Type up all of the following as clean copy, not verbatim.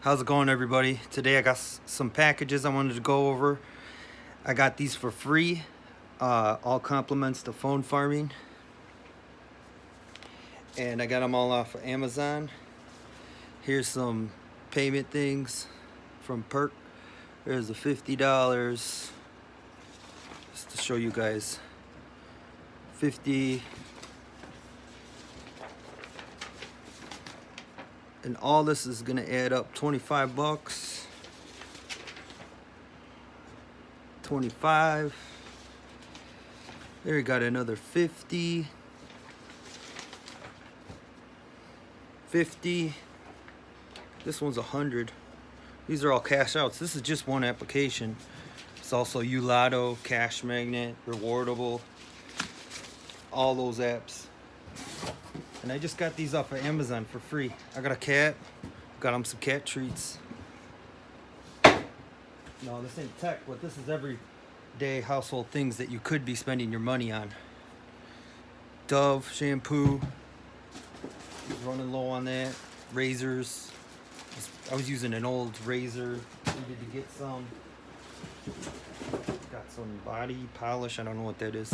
How's it going, everybody? Today I got some packages I wanted to go over. I got these for free, all compliments to phone farming, and I got them all off of Amazon. Here's some payment things from Perk. There's the $50, just to show you guys. 50. And all this is gonna add up 25 bucks. 25. There you got another 50. 50. This one's 100. These are all cash outs. This is just one application. It's also Ulotto, Cash Magnet, Rewardable, all those apps. And I just got these off of Amazon for free. I got a cat, got him some cat treats. No, this ain't tech, but this is everyday household things that you could be spending your money on. Dove shampoo, running low on that. Razors, I was using an old razor, needed to get some. Got some body polish, I don't know what that is.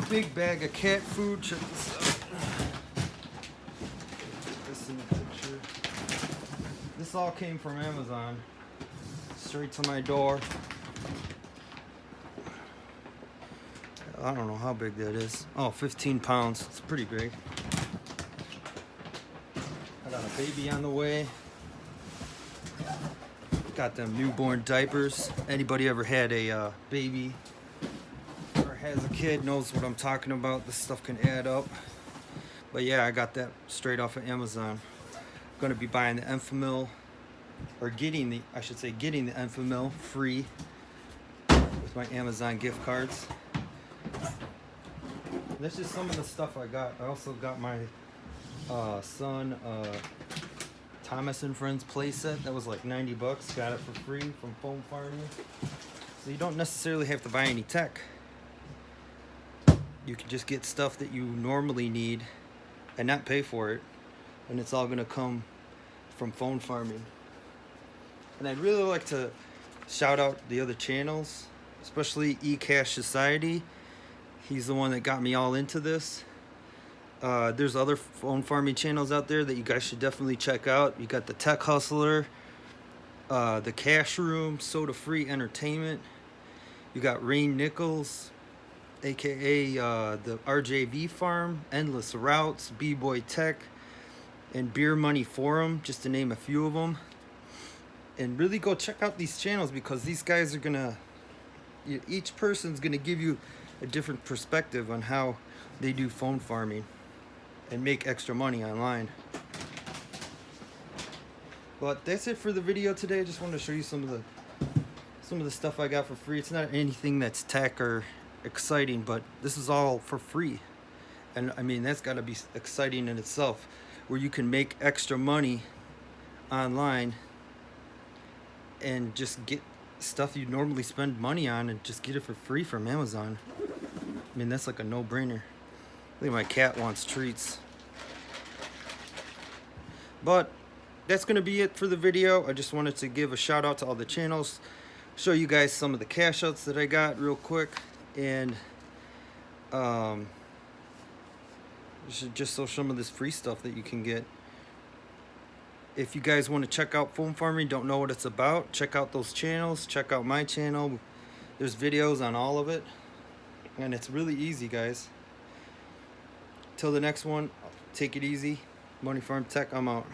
Big bag of cat food. Check this out. Put this in the picture. This all came from Amazon, straight to my door. I don't know how big that is. Oh, 15 pounds. It's pretty big. I got a baby on the way. Got them newborn diapers. Anybody ever had a baby or has a kid knows what I'm talking about. This stuff can add up. But yeah, I got that straight off of Amazon. I'm gonna be buying the Enfamil, or getting the Enfamil free with my Amazon gift cards. That's just some of the stuff I got. I also got my son Thomas and Friends playset. That was like 90 bucks. Got it for free from Phone Farming. So you don't necessarily have to buy any tech. You can just get stuff that you normally need and not pay for it. And it's all gonna come from Phone Farming. And I'd really like to shout out the other channels, especially ECashsociety. He's the one that got me all into this. There's other phone farming channels out there that you guys should definitely check out. You got the Tech Hustler, the Cashroom, Soda Free Entertainment. You got Raine Nichols, aka the RJV Farm, Endless Routes, Bboy Tech, and Beer Money Forum, just to name a few of them. And really go check out these channels, because these guys are gonna, each person's gonna give you a different perspective on how they do phone farming and make extra money online. But that's it for the video today. I just wanted to show you some of the stuff I got for free. It's not anything that's tech or exciting, but this is all for free. And I mean, that's got to be exciting in itself, where you can make extra money online and just get stuff you normally spend money on and just get it for free from Amazon. I mean, that's like a no-brainer. I think my cat wants treats. But that's going to be it for the video. I just wanted to give a shout out to all the channels, show you guys some of the cash outs that I got real quick, and just show some of this free stuff that you can get. If you guys want to check out phone farming, don't know what it's about, check out those channels, check out my channel. There's videos on all of it, and it's really easy, guys. Till the next one, take it easy. Money Farm Tech, I'm out.